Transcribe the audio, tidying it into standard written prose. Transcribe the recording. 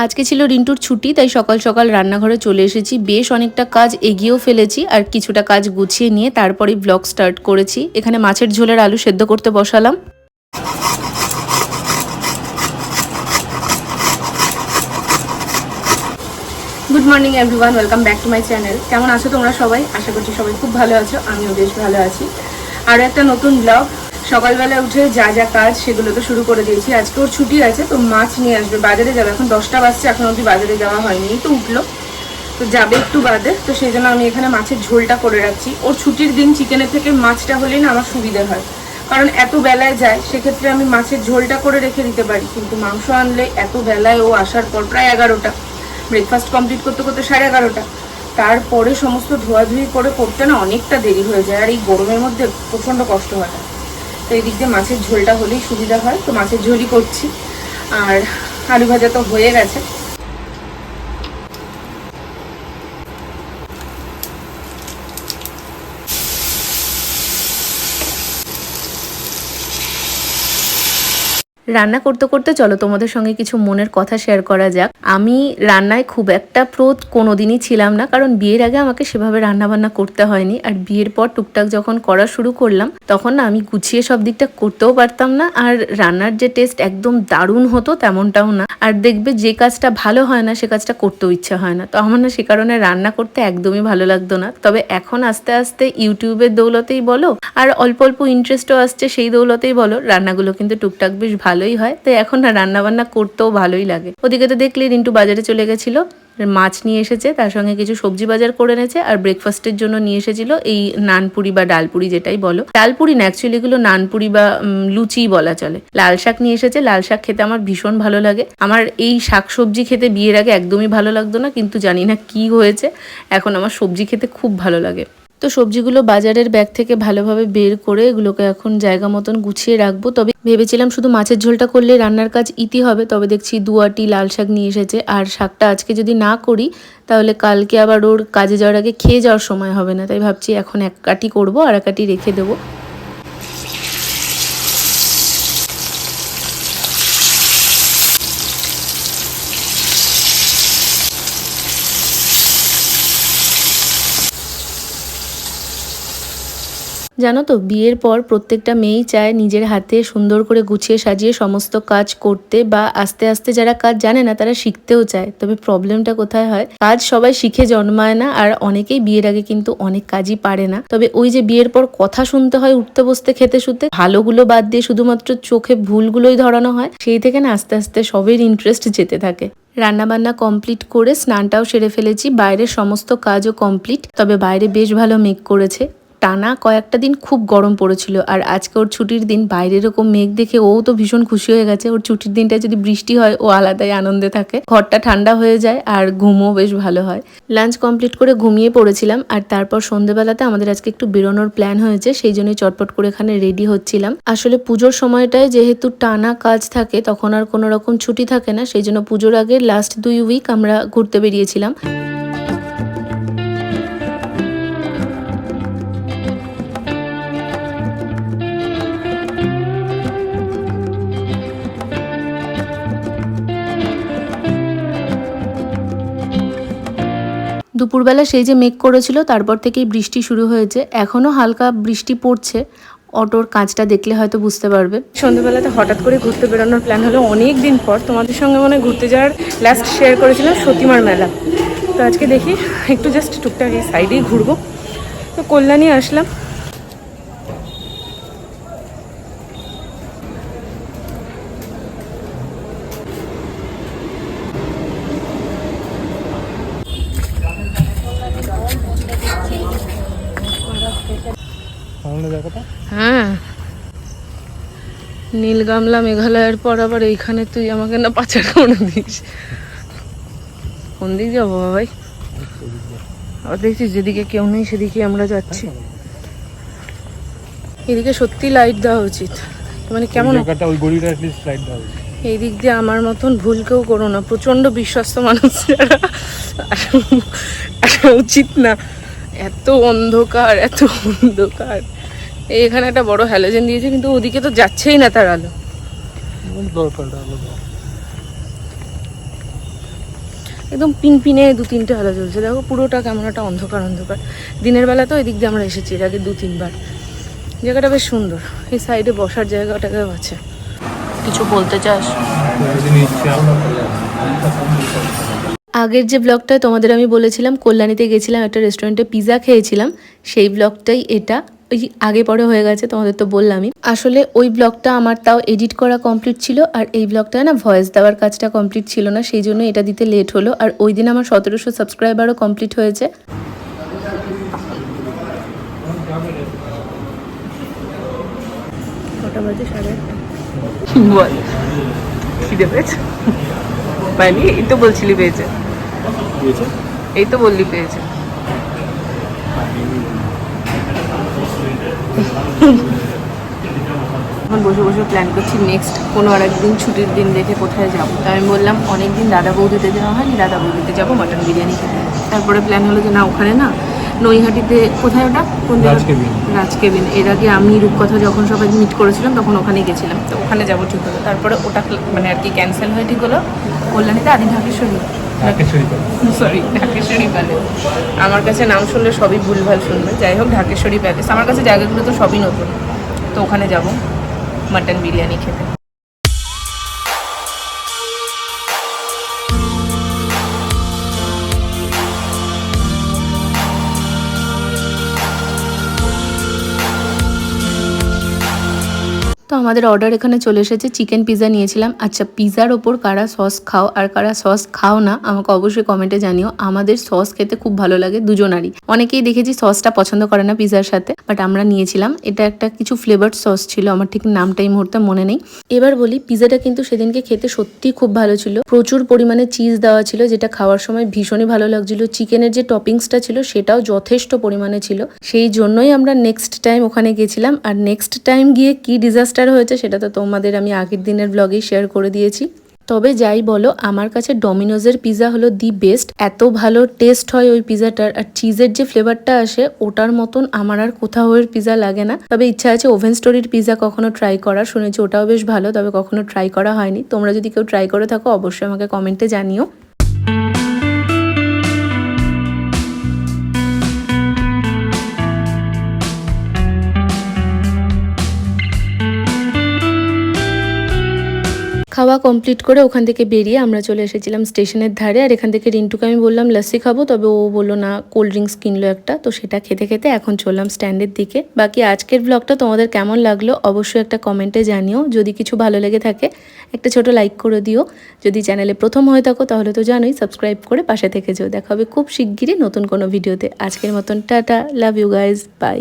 আজকে ছিল রিন্টুর ছুটি, তাই সকাল সকাল রান্নাঘরে চলে এসেছি। বেশ অনেকটা কাজ এগিয়েও ফেলেছি আর কিছুটা কাজ গুছিয়ে নিয়ে তারপরেই ব্লগ স্টার্ট করেছি। এখানে মাছের ঝোলের আলু সেদ্ধ করতে বসালাম। Good morning everyone, welcome back to my channel. কেমন আছো তোমরা সবাই? আশা করছি সবাই খুব ভালো আছো, আমিও বেশ ভালো আছি। আরও একটা নতুন ব্লগ। সকালবেলা উঠে যা যা কাজ সেগুলো তো শুরু করে দিয়েছি। আজকে ওর ছুটি আছে, তো মাছ নিয়ে আসবে, বাজারে যাবে। এখন 10টা বাজছে, এখন অবধি বাজারে যাওয়া হয়নি, তো উঠলো, তো যাবে একটু বাদে। তো সেই জন্য আমি এখানে মাছের ঝোলটা করে রাখছি। ওর ছুটির দিন চিকেনের থেকে মাছটা হলেই না আমার সুবিধা হয়, কারণ এত বেলায় যায়, সেক্ষেত্রে আমি মাছের ঝোলটা করে রেখে দিতে পারি। কিন্তু মাংস আনলে এত বেলায় ও আসার পর প্রায় 11টা, ব্রেকফাস্ট কমপ্লিট করতে করতে 11:30, তারপরে সমস্ত ধোয়াধুয়ি করে করতে না অনেকটা দেরি হয়ে যায়, আর এই গরমের মধ্যে প্রচণ্ড কষ্ট হয়। তো এই দিক দিয়ে মাছের ঝোলটা হলেই সুবিধা হয়, তো মাছের ঝোলই করছি। আর আলু ভাজা তো হয়ে গেছে। রান্না করতে করতে চলো তোমাদের সঙ্গে কিছু মনের কথা শেয়ার করা যাক। আমি রান্নায় খুব একটা কোনোদিনই ছিলাম না, কারণ বিয়ের আগে আমাকে সেভাবে রান্না বান্না করতে হয়নি। আর বিয়ের পর টুকটাক যখন করা শুরু করলাম, তখন না আমি গুছিয়ে সব দিকটা করতেও পারতাম না। আর রান্নার যে টেস্ট একদম দারুণ হতো তেমনটাও না। আর দেখবে যে কাজটা ভালো হয় না সে কাজটা করতেও ইচ্ছা হয় না। তো আমার না সে কারণে রান্না করতে একদমই ভালো লাগতো না। তবে এখন আস্তে আস্তে ইউটিউবের দৌলতেই বলো আর অল্প অল্প ইন্টারেস্টও আসছে সেই দৌলতেই বলো, রান্নাগুলো কিন্তু টুকটাক বেশ ভালোই হয়। তো এখন না রান্না বান্না করতেও ভালোই লাগে। ওদিকে তো দেখলে রিন্টু বাজারে চলে গেছিল, মাছ নিয়ে এসেছে, তার সঙ্গে কিছু সবজি বাজার করে এনেছে। আর ব্রেকফাস্টের জন্য নিয়ে এসেছিল এই নানপুরি বা ডালপুরি, যেটাই বলো। ডালপুরি না, অ্যাকচুয়ালি এগুলো নানপুরি বা লুচি বলা চলে। লাল শাক নিয়ে এসেছে, লাল শাক খেতে আমার ভীষণ ভালো লাগে। আমার এই শাক সবজি খেতে বিয়ের আগে একদমই ভালো লাগতো না, কিন্তু জানি না কি হয়েছে, এখন আমার সবজি খেতে খুব ভালো লাগে। তো সবজিগুলো বাজারের ব্যাগ থেকে ভালোভাবে বের করে এগুলোকে এখন জায়গা মতন গুছিয়ে রাখবো। তবে ভেবেছিলাম শুধু মাছের ঝোলটা করলে রান্নার কাজ ইতি হবে, তবে দেখছি 2 আটি লাল শাক নিয়ে এসেছে। আর শাকটা আজকে যদি না করি তাহলে কালকে আবার ওর কাজে যাওয়ার আগে খেয়ে যাওয়ার সময় হবে না, তাই ভাবছি এখন 1 কাটি করবো আর 1 কাটি রেখে দেবো। জানো তো, বিয়ের পর প্রত্যেকটা মেয়েই চায় নিজের হাতে সুন্দর করে গুছিয়ে সাজিয়ে সমস্ত কাজ করতে, বা আস্তে আস্তে যারা কাজ জানে না তারা শিখতেও চায়। তবে প্রবলেমটা কোথায় হয়, কাজ সবাই শিখে জন্মায় না, আর অনেকেই বিয়ের আগে কিন্তু অনেক কাজই পারে না। তবে ওই যে বিয়ের পর কথা শুনতে হয় উঠতে বসতে খেতে শুতে, ভালোগুলো বাদ দিয়ে শুধুমাত্র চোখে ভুলগুলোই ধরানো হয়, সেই থেকে না আস্তে আস্তে সবের ইন্টারেস্ট যেতে থাকে। রান্নাবান্না কমপ্লিট করে স্নানটাও সেরে ফেলেছি, বাইরের সমস্ত কাজও কমপ্লিট। তবে বাইরে বেশ ভালো মেঘ করেছে, টানা কয়েকটা দিন খুব গরম পড়েছিল। আর আজকে ওর ছুটির দিন, বাইরে এরকম মেঘ দেখে ও তো ভীষণ খুশি হয়ে গেছে। ওর ছুটির দিনটা যদি বৃষ্টি হয় ও আলাদাই আনন্দে থাকে, ঘরটা ঠান্ডা হয়ে যায় আর ঘুমও বেশ ভালো হয়। লাঞ্চ কমপ্লিট করে ঘুমিয়ে পড়েছিলাম, আর তারপর সন্ধ্যেবেলাতে আমাদের আজকে একটু বেরোনোর প্ল্যান হয়েছে, সেই জন্যই চটপট করে এখানে রেডি হচ্ছিলাম। আসলে পুজোর সময়টায় যেহেতু টানা কাজ থাকে, তখন আর কোনো রকম ছুটি থাকে না, সেই জন্য পুজোর আগে লাস্ট 2 উইক আমরা ঘুরতে বেরিয়েছিলাম। দুপুরবেলা সেই যে মেঘ করেছিল, তারপর থেকেই বৃষ্টি শুরু হয়েছে, এখনো হালকা বৃষ্টি পড়ছে। অটোর কাঁচটা দেখলে হয়তো বুঝতে পারবে। সন্ধ্যেবেলাতে হঠাৎ করে ঘুরতে বেরোনোর প্ল্যান হলো অনেক দিন পর। তোমাদের সঙ্গে মনে ঘুরতে যাওয়ার লাস্ট শেয়ার করেছিলাম সতীমার মেলা। তো আজকে দেখি একটু জাস্ট টুকটাক এই সাইডেই ঘুরবো। তো কল্যাণী আসলাম। হ্যাঁ, নীলগামলা মেঘালয়ের পর আবার এইখানে তুই আমাকে না পাচার করে দিস। কোন দিক যাবো ভাই? আবার দেখছিস যেদিকে কেউ নেই সেদিকে আমরা যাচ্ছি। এদিকে সত্যি লাইট দেওয়া উচিত, মানে কেমন এই দিক দিয়ে আমার মতন ভুল কেউ করো না, প্রচন্ড বিশ্বস্ত মানুষ যারা উচিত না। এত অন্ধকার, এত অন্ধকার। এখানে একটা বড় হ্যালোজেন দিয়েছে, কিন্তু ওদিকে তো যাচ্ছেই না তার আলো। একদম পিনপিনে 2-3টে আলো জ্বলছে, দেখো পুরোটা কেমন একটা অন্ধকার অন্ধকার। দিনের বেলা তো এদিক দিয়ে আমরা এসেছি এর আগে 2-3বার। জায়গাটা বেশ সুন্দর, এই সাইডে বসার জায়গাটাকেও আছে। কিছু বলতে চাস? আগের যে ব্লগটায় তোমাদের আমি বলেছিলাম কল্যাণীতে গেছিলাম, একটা রেস্টুরেন্টে পিৎজা খেয়েছিলাম, সেই ব্লগটাই এটা। ওই আগে পরে হয়ে গেছে, তোমাদের তো বললামই। আসলে ওই ব্লগটা আমার তাও এডিট করা কমপ্লিট ছিল, আর এই ব্লগটায় না ভয়েস দেওয়ার কাজটা কমপ্লিট ছিল না, সেই জন্য এটা দিতে লেট হলো। আর ওই দিন আমার 1700 সাবস্ক্রাইবারও কমপ্লিট হয়েছে। কটা বাজে? 8:30। বল, খিদে পেয়েছে? পাইনি? এই তো বলছিলি পেয়েছে, এই তো বললি পেয়েছে। এখন বসে বসে প্ল্যান করছি নেক্সট কোনো আর একদিন ছুটির দিন দেখে কোথায় যাবো। তাই আমি বললাম অনেকদিন দাদা বৌদিতে যাওয়া হয়নি, দাদা বৌদিতে যাবো মাটন বিরিয়ানি খেতে। তারপরে প্ল্যান হলো যে না, ওখানে না নৈহাটিতে, কোথায় ওটা, কোন রাজকেবিন। এর আগে আমি রূপকথা যখন সবাই মিট করেছিলাম তখন ওখানেই গেছিলাম, তো ওখানে যাবো ঠিক হলো। তারপরে ওটা মানে আর কি ক্যান্সেল হয়ে ঠিক হলো কল্যাণীতে আদি ঢাকেশ্বরী, সরি ঢাকেশ্বরী প্যালেস। আমার কাছে নাম শুনলে সবই ভুলভাল শুনবে, যাই হোক ঢাকেশ্বরী প্যালেস। আমার কাছে জায়গাগুলো তো সবই নতুন, তো ওখানে যাবো মাটন বিরিয়ানি খেতে। তো আমাদের অর্ডার এখানে চলে এসেছে, চিকেন পিৎজা নিয়েছিলাম। আচ্ছা, পিৎজার ওপর কারা সস খাও আর কারা সস খাও না আমাকে অবশ্যই কমেন্টে জানিও। আমাদের সস খেতে খুব ভালো লাগে দুজনারই। অনেকেই দেখেছি সসটা পছন্দ করে না পিৎজার সাথে, বাট আমরা নিয়েছিলাম। এটা একটা কিছু ফ্লেভার্ড সস ছিল, আমার ঠিক নামটা এই মুহূর্তে মনে নেই। এবার বলি, পিৎজাটা কিন্তু সেদিনকে খেতে সত্যিই খুব ভালো ছিল। প্রচুর পরিমাণে চিজ দেওয়া ছিল, যেটা খাওয়ার সময় ভীষণই ভালো লাগছিল। চিকেনের যে টপিংসটা ছিল সেটাও যথেষ্ট পরিমাণে ছিল, সেই জন্যই আমরা নেক্সট টাইম ওখানে গেছিলাম। আর নেক্সট টাইম গিয়ে কি ডিজাস্টার হয়েছে সেটা তো তোমাদের আমি আগের দিনের ব্লগেই শেয়ার করে দিয়েছি। তবে যাই বলো, আমার কাছে ডমিনোজের পিৎজা হলো দি বেস্ট। এত ভালো টেস্ট হয় ওই পিৎজাটার, আর চিজের যে ফ্লেভারটা আসে ওটার মতন আমার আর কোথাও এর পিৎজা লাগে না। তবে ইচ্ছা আছে ওভেন স্টোরির পিৎজা কখনো ট্রাই করার, শুনেছি ওটাও বেশ ভালো, তবে কখনো ট্রাই করা হয়নি। তোমরা যদি কেউ ট্রাই করে থাকো অবশ্যই আমাকে কমেন্টে জানিও। খাওয়া কমপ্লিট করে ওখান থেকে বেরিয়ে আমরা চলে এসেছিলাম স্টেশনের ধারে। আর এখান থেকে রিন্টুকে আমি বললাম লাস্সি খাবো, তবে ও বললো না, কোল্ড ড্রিঙ্কস কিনলো একটা। তো সেটা খেতে খেতে এখন চললাম স্ট্যান্ডের দিকে। বাকি আজকের ব্লগটা তোমাদের কেমন লাগলো অবশ্যই একটা কমেন্টে জানিও। যদি কিছু ভালো লেগে থাকে একটা ছোট লাইক করে দিও। যদি চ্যানেলে প্রথম হয়ে থাকো তাহলে তো জানোই, সাবস্ক্রাইব করে পাশে থেকে যেও। দেখা হবে খুব শিগগিরই নতুন কোনো ভিডিওতে। আজকের মতন tata, love you guys, by.